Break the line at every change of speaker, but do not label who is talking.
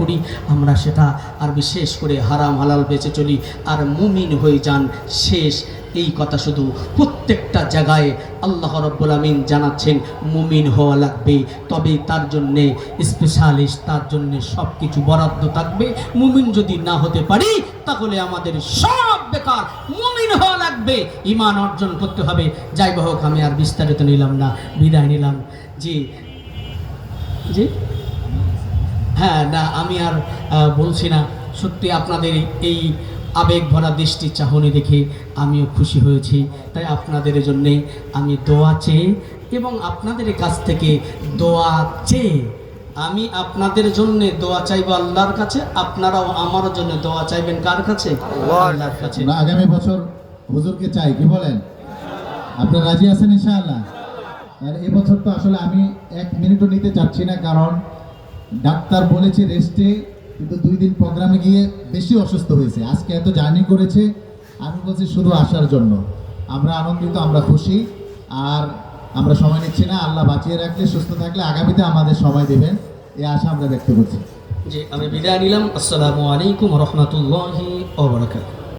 করি আমরা সেটা আর বিশেষ করে হারাম হালাল বেঁচে চলি আর মুমিন হয়ে যান শেষ। এই কথা শুধু প্রত্যেকটা জায়গায় আল্লাহ রাব্বুল আমিন জানাচ্ছেন মুমিন হওয়া লাগবে, তবে তার জন্যে স্পেশালিস্ট, তার জন্যে সব কিছু বরাদ্দ থাকবে। মুমিন যদি না হতে পারি তাহলে আমাদের সব বেকার। মুমিন হওয়া লাগবে, ঈমান অর্জন করতে হবে। যাই হোক, আমি আর বিস্তারিত নিলাম না, বিদায় নিলাম। জি জি হ্যাঁ, না আমি আর বলছি না। সত্যি আপনাদের এই আবেগ ভরা দৃষ্টি চাহনি দেখে আমিও খুশি হয়েছি। তাই আপনাদের জন্যে আমি দোয়া চেয়ে এবং আপনাদের কাছ থেকে দোয়া চেয়ে আমি আপনাদের জন্য দোয়া চাইবো আল্লাহর কাছে। আপনারাও আমার জন্য দোয়া চাইবেন কার কাছে? আল্লাহর কাছে।
আগামী বছর হুজুরকে চাই, কি বলেন? আপনারা রাজি আছেন ইনশাআল্লাহ? আর এবছর তো আসলে আমি 1 মিনিটও নিতে চাচ্ছি না, কারণ ডাক্তার বলেছে রেস্টে, কিন্তু 2 দিন প্রোগ্রামে গিয়ে বেশি অসুস্থ হয়েছে। আজকে এত জার্নি করেছে, আমি বলছি শুধু আসার জন্য। আমরা আনন্দিত, আমরা খুশি, আর আমরা সময় নিচ্ছি না। আল্লাহ বাঁচিয়ে রাখলে, সুস্থ থাকলে আগামীতে আমাদের সময় দেবেন, এই আশা আমরা ব্যক্ত করছি।
জি, আমি বিদায় নিলাম। আসসালামু আলাইকুম ওয়া রাহমাতুল্লাহি ওয়া বারাকাতুহু।